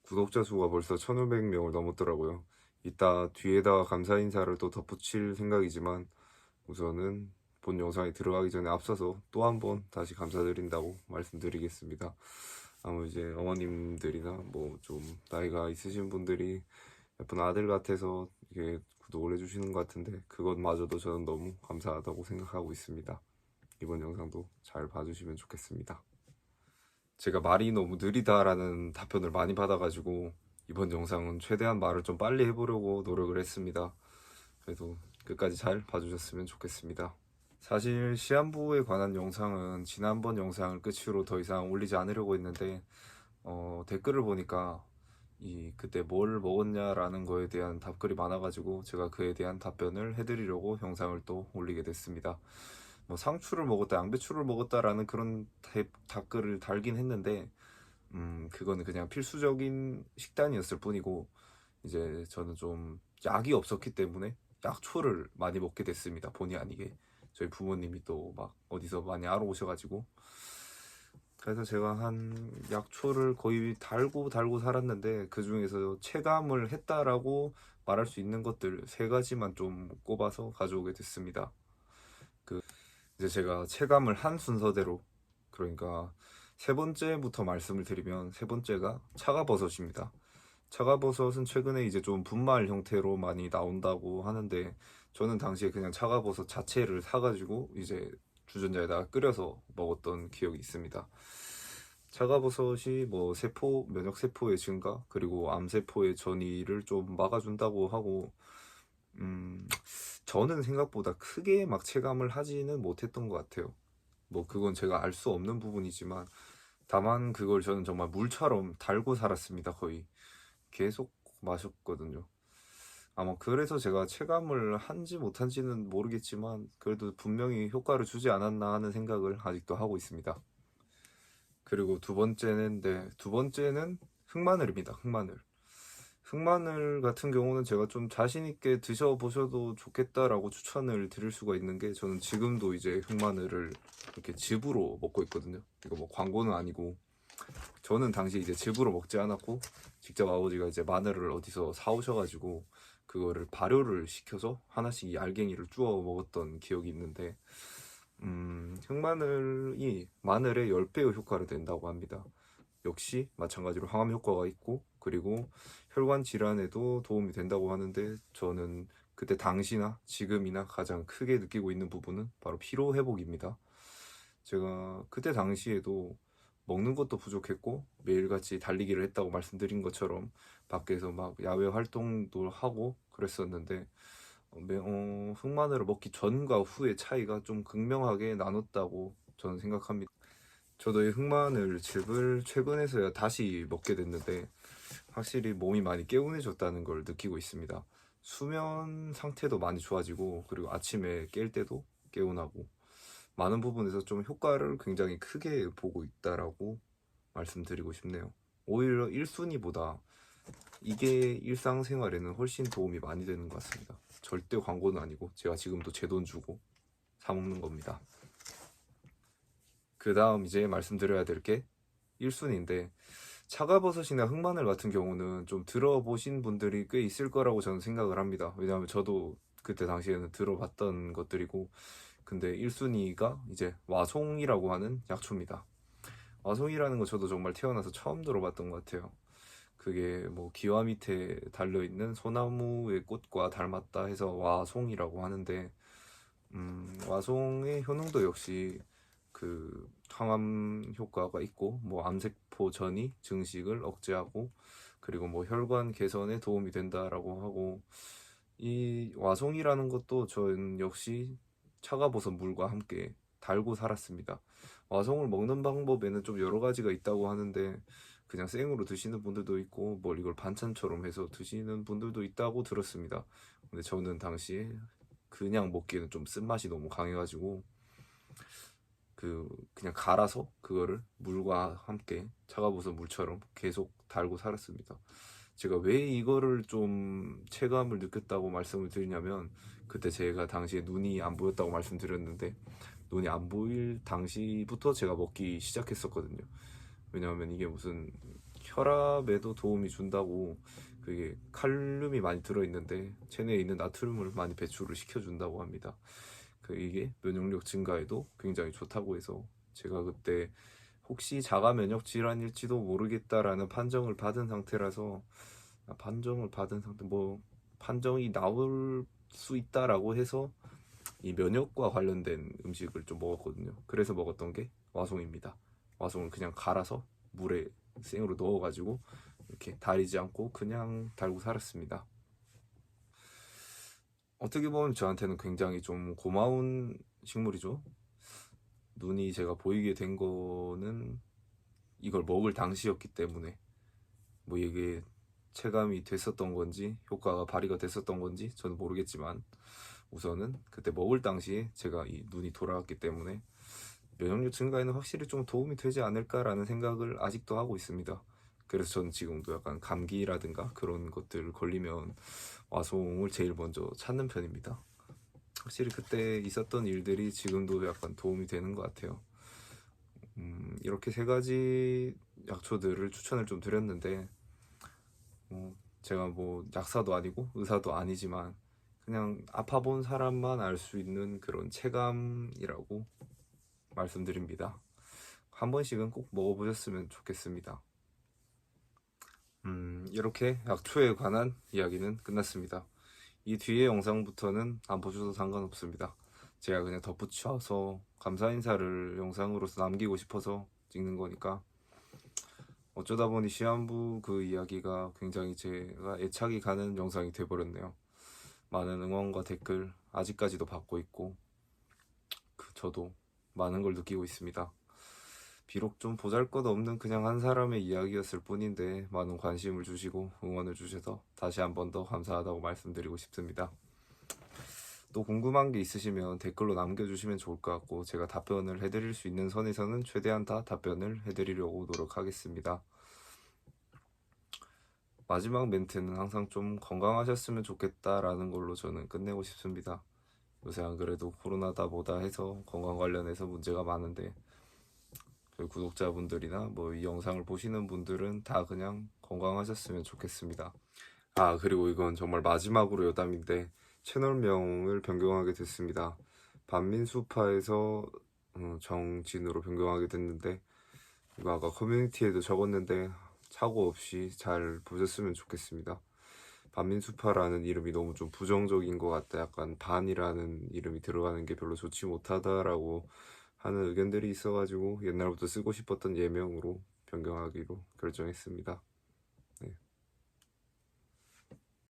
구독자 수가 벌써 1500명을 넘었더라고요. 이따 뒤에다가 감사 인사를 또 덧붙일 생각이지만 우선은 본 영상에 들어가기 전에 앞서서 또 한 번 다시 감사드린다고 말씀드리겠습니다. 아무 이제 어머님들이나 뭐 좀 나이가 있으신 분들이 예쁜 아들 같아서 이게 구독을 해주시는 것 같은데 그것마저도 저는 너무 감사하다고 생각하고 있습니다. 이번 영상도 잘 봐주시면 좋겠습니다. 제가 말이 너무 느리다라는 답변을 많이 받아가지고 이번 영상은 최대한 말을 좀 빨리 해보려고 노력을 했습니다. 그래도 끝까지 잘 봐주셨으면 좋겠습니다. 사실 시한부에 관한 영상은 지난번 영상을 끝으로 더 이상 올리지 않으려고 했는데 댓글을 보니까 그때 뭘 먹었냐라는 거에 대한 답글이 많아가지고 제가 그에 대한 답변을 해드리려고 영상을 또 올리게 됐습니다. 뭐 상추를 먹었다, 양배추를 먹었다라는 그런 답글을 달긴 했는데 그거는 그냥 필수적인 식단이었을 뿐이고 이제 저는 좀 약이 없었기 때문에 약초를 많이 먹게 됐습니다. 본의 아니게 저희 부모님이 또 막 어디서 많이 알아오셔가지고 그래서 제가 한 약초를 거의 달고 달고 살았는데 그 중에서 체감을 했다라고 말할 수 있는 것들 세 가지만 좀 꼽아서 가져오게 됐습니다. 이제 제가 체감을 한 순서대로, 그러니까 세 번째부터 말씀을 드리면, 세 번째가 차가버섯입니다. 차가버섯은 최근에 이제 좀 분말 형태로 많이 나온다고 하는데 저는 당시에 그냥 차가버섯 자체를 사가지고 이제 주전자에다가 끓여서 먹었던 기억이 있습니다. 차가버섯이 뭐 세포, 면역세포의 증가, 그리고 암세포의 전이를 좀 막아준다고 하고, 음, 저는 생각보다 크게 막 체감을 하지는 못했던 것 같아요. 뭐 그건 제가 알 수 없는 부분이지만 다만 그걸 저는 정말 물처럼 달고 살았습니다. 거의 계속 마셨거든요. 아마 그래서 제가 체감을 한지 못한지는 모르겠지만 그래도 분명히 효과를 주지 않았나 하는 생각을 아직도 하고 있습니다. 그리고 두 번째는 흑마늘입니다. 흑마늘. 흑마늘 같은 경우는 제가 좀 자신 있게 드셔보셔도 좋겠다라고 추천을 드릴 수가 있는 게, 저는 지금도 이제 흑마늘을 이렇게 즙으로 먹고 있거든요. 이거 뭐 광고는 아니고 저는 당시 이제 즙으로 먹지 않았고 직접 아버지가 이제 마늘을 어디서 사오셔가지고 그거를 발효를 시켜서 하나씩 이 알갱이를 쭈어 먹었던 기억이 있는데, 흑마늘이 마늘의 10배의 효과를 낸다고 합니다. 역시 마찬가지로 항암 효과가 있고 그리고 혈관 질환에도 도움이 된다고 하는데, 저는 그때 당시나 지금이나 가장 크게 느끼고 있는 부분은 바로 피로 회복입니다. 제가 그때 당시에도 먹는 것도 부족했고 매일같이 달리기를 했다고 말씀드린 것처럼 밖에서 막 야외 활동도 하고 그랬었는데 흑마늘을 먹기 전과 후의 차이가 좀 극명하게 나눴다고 저는 생각합니다. 저도 이 흑마늘 즙을 최근에서야 다시 먹게 됐는데 확실히 몸이 많이 개운해졌다는 걸 느끼고 있습니다. 수면 상태도 많이 좋아지고 그리고 아침에 깰 때도 개운하고 많은 부분에서 좀 효과를 굉장히 크게 보고 있다라고 말씀드리고 싶네요. 오히려 1순위보다 이게 일상생활에는 훨씬 도움이 많이 되는 것 같습니다. 절대 광고는 아니고 제가 지금도 제 돈 주고 사 먹는 겁니다. 그 다음 이제 말씀드려야 될 게 1순위인데, 차가버섯이나 흑마늘 같은 경우는 좀 들어보신 분들이 꽤 있을 거라고 저는 생각을 합니다. 왜냐하면 저도 그때 당시에는 들어봤던 것들이고, 근데 1순위가 이제 와송이라고 하는 약초입니다. 와송이라는 거 저도 정말 태어나서 처음 들어봤던 것 같아요. 그게 뭐 기와 밑에 달려있는 소나무의 꽃과 닮았다 해서 와송이라고 하는데, 와송의 효능도 역시 그 항암 효과가 있고 뭐 암세포 전이 증식을 억제하고 그리고 뭐 혈관 개선에 도움이 된다라고 하고, 이 와송이라는 것도 저는 역시 차가버섯 물과 함께 달고 살았습니다. 와송을 먹는 방법에는 좀 여러 가지가 있다고 하는데 그냥 생으로 드시는 분들도 있고 뭐 이걸 반찬처럼 해서 드시는 분들도 있다고 들었습니다. 근데 저는 당시에 그냥 먹기에는 좀 쓴맛이 너무 강해가지고 그냥 갈아서 그거를 물과 함께 차가버섯 물처럼 계속 달고 살았습니다. 제가 왜 이거를 좀 체감을 느꼈다고 말씀을 드리냐면, 그때 제가 당시에 눈이 안 보였다고 말씀드렸는데 눈이 안 보일 당시부터 제가 먹기 시작했었거든요. 왜냐하면 이게 무슨 혈압에도 도움이 준다고, 그게 칼륨이 많이 들어있는데 체내에 있는 나트륨을 많이 배출을 시켜준다고 합니다. 이게 면역력 증가에도 굉장히 좋다고 해서 제가 그때 혹시 자가 면역 질환일지도 모르겠다라는 판정을 받은 상태라서, 판정을 받은 상태, 뭐 판정이 나올 수 있다라고 해서 이 면역과 관련된 음식을 좀 먹었거든요. 그래서 먹었던 게 와송입니다. 와송을 그냥 갈아서 물에 생으로 넣어가지고 이렇게 달이지 않고 그냥 달고 살았습니다. 어떻게 보면 저한테는 굉장히 좀 고마운 식물이죠. 눈이 제가 보이게 된 거는 이걸 먹을 당시였기 때문에, 뭐 이게 체감이 됐었던 건지 효과가 발휘가 됐었던 건지 저는 모르겠지만, 우선은 그때 먹을 당시에 제가 이 눈이 돌아왔기 때문에 면역력 증가에는 확실히 좀 도움이 되지 않을까라는 생각을 아직도 하고 있습니다. 그래서 저는 지금도 약간 감기라든가 그런 것들 걸리면 와송을 제일 먼저 찾는 편입니다. 확실히 그때 있었던 일들이 지금도 약간 도움이 되는 것 같아요. 이렇게 세 가지 약초들을 추천을 좀 드렸는데, 제가 뭐 약사도 아니고 의사도 아니지만 그냥 아파본 사람만 알 수 있는 그런 체감이라고 말씀드립니다. 한 번씩은 꼭 먹어보셨으면 좋겠습니다. 이렇게 약초에 관한 이야기는 끝났습니다. 이 뒤에 영상부터는 안 보셔도 상관없습니다. 제가 그냥 덧붙여서 감사 인사를 영상으로서 남기고 싶어서 찍는 거니까, 어쩌다 보니 시한부 그 이야기가 굉장히 제가 애착이 가는 영상이 돼버렸네요. 많은 응원과 댓글 아직까지도 받고 있고, 저도 많은 걸 느끼고 있습니다. 비록 좀 보잘것없는 그냥 한 사람의 이야기였을 뿐인데 많은 관심을 주시고 응원을 주셔서 다시 한 번 더 감사하다고 말씀드리고 싶습니다. 또 궁금한 게 있으시면 댓글로 남겨주시면 좋을 것 같고, 제가 답변을 해드릴 수 있는 선에서는 최대한 다 답변을 해드리려고 노력하겠습니다. 마지막 멘트는 항상 좀 건강하셨으면 좋겠다라는 걸로 저는 끝내고 싶습니다. 요새 안 그래도 코로나다 뭐다 해서 건강 관련해서 문제가 많은데, 저희 구독자분들이나 뭐 이 영상을 보시는 분들은 다 그냥 건강하셨으면 좋겠습니다. 아, 그리고 이건 정말 마지막으로 여담인데 채널명을 변경하게 됐습니다. 반민수파에서 정진으로 변경하게 됐는데, 이거 아까 커뮤니티에도 적었는데 착오 없이 잘 보셨으면 좋겠습니다. 반민수파라는 이름이 너무 좀 부정적인 것 같다, 약간 반이라는 이름이 들어가는 게 별로 좋지 못하다라고 하는 의견들이 있어가지고 옛날부터 쓰고 싶었던 예명으로 변경하기로 결정했습니다.